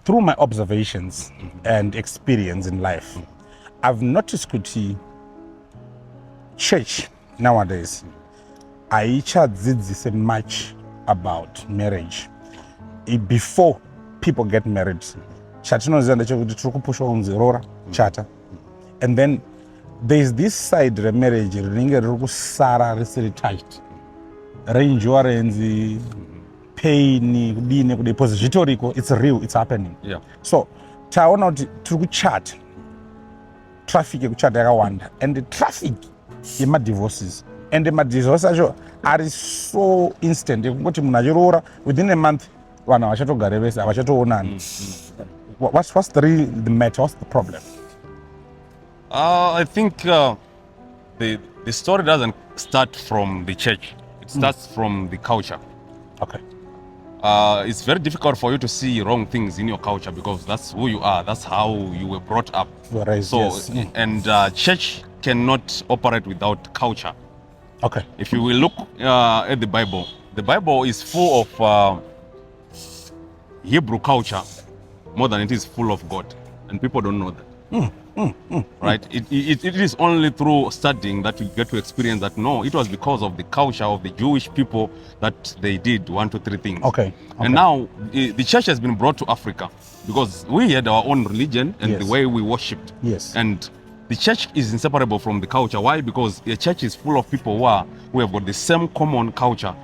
Through my observations and experience in life, I've noticed that church nowadays aichadzidzise much about marriage. Before people get married, chatinoziva ndechekuti tiri kupushwa kunzi rora chata, and then there's this side remarriage rinenge riri kusara risiri tight, reinsurance, pain, kudini kudai, because zvitoriko, it's real, it's happening. Yeah. So taona kuti tiri kuchata, traffic yekuchata yakawanda, and the traffic yemadivorces, and madivorce acho are so instant yekungoti munhu achiroora within a month vanhu havachatogare vese havachatoonani. What's the matter? What's the problem? I think the story doesn't start from the church. It starts from the culture. Okay. It's very difficult for you to see wrong things in your culture because that's who you are. That's how you were brought up. Whereas, so, yes. And church cannot operate without culture. Okay. If you will look at the Bible is full of Hebrew culture more than it is full of God, and people don't know that. Right? It is only through studying that you get to experience that no, it was because of the culture of the Jewish people that they did 1, 2, 3 things. Okay. And now the church has been brought to Africa because we had our own religion and the way we worshipped. Yes. And the church is inseparable from the culture. Why? Because the church is full of people who have got the same common culture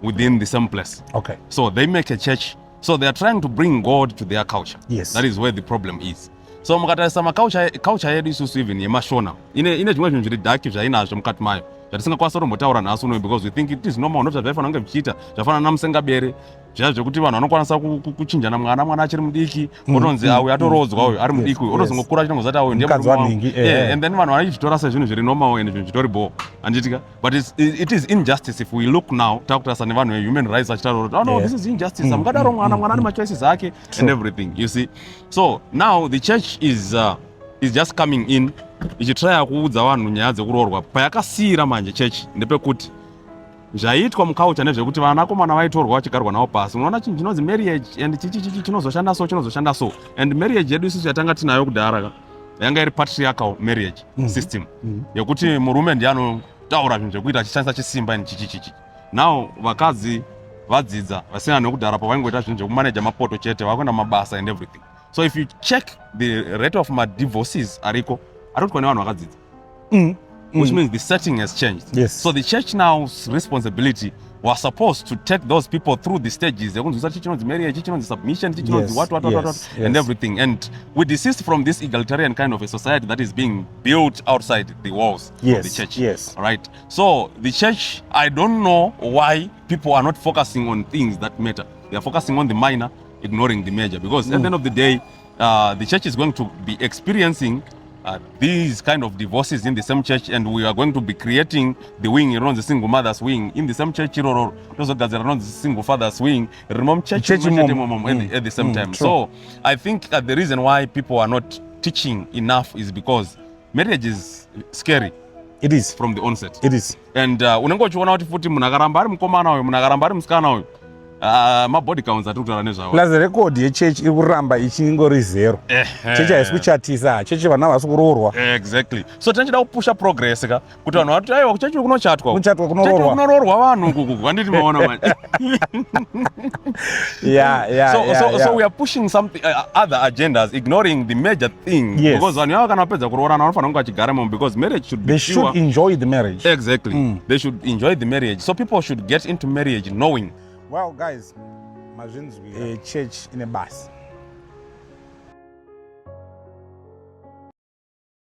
within the same place. Okay. So they make a church. So they are trying to bring God to their culture. Yes. That is where the problem is. So mukatarisa culture yedu isusu even yemashona ine zvimwe zvinhu zviri dark zvainazvo mukati mayo zvatisingakwanisa kutombotaura nhasi uno because we think it is normal, ndokuti zvaifanira kunge zvichiita zvafanana namusengabere zviya zvekuti vanhu vanokwanisa kuchinjana mwana achiri mudiki otonzi uyu atorodzwa uyu ari mudiki uyu otozongokura achinongozati uyu ndiye and then vanhu vanachizvitora sezvinhu zviri normal and zvinhu zvitori bo handitika, but it is injustice. If we look now takutarisa nevanhu vehuman rights vachitaura kuti no, this is injustice, amukadaro mwana ane machoices ake and everything, you see. So now the church is just coming in ichitraya kuudza vanhu nyaya dzekuroorwa. Payakasiyira manje church ndepekuti zvaitwa muculture nezvekuti vanakomana vaitorwa vachigarwa navo pasi. Unoona chinhu chinonzi marriage and chichi chinozoshanda so and marriage yedu isusu yatanga tinayo kudhara yanga iri patriarchal marriage system yekuti murume ndiye anotaura zvinhu zvekuita achishandisa chisimba chichi. Now vakadzi vadzidza vasina nekudhara pavaingoita zvinhu zvekumaneja mapoto chete vakuenda mabasa and everything. So if you check the rate of divorces ariko arikutwa nevanhu vakadzidza, which means the setting has changed. Yes. So the church now's responsibility was supposed to take those people through the stages. They're going to start marriage, submission, what, and everything. And we desist from this egalitarian kind of a society that is being built outside the walls of the church. Yes. All right. So the church, I don't know why people are not focusing on things that matter. They are focusing on the minor, ignoring the major. Because at the end of the day, the church is going to be experiencing these kind of divorces in the same church, and we are going to be creating the wing around the single mother's wing in the same church, around the single father's wing, at the same time. So I think the reason why people are not teaching enough is because marriage is scary. It is. From the onset. It is. And unenge uchiona kuti futi munhu akaramba ari mukomana uyu, munhu akaramba ari musikana uyu, mabody counts atiri kutaura nezvavo. Plus record yechechi iri kuramba ichingori 0. Chechi haisi kuchatisa, chechi vana havasi kuroorwa. Exactly. So tinachida kupusha progress ka kuti vanhu vati aiwa kuchechi kunochatwa. Kuchatwa kunoroorwa. Kunoroorwa vanhu kuku handiti maona manje. So we are pushing something other agendas, ignoring the major thing. Yes. Because vanhu ava kana vapedza kuroorana vanofanira kunge vachigara imamo because marriage should be They should enjoy the marriage. Exactly. They should enjoy the marriage. So people should get into marriage knowing. Well, guys, mazvinzwi church ine basa.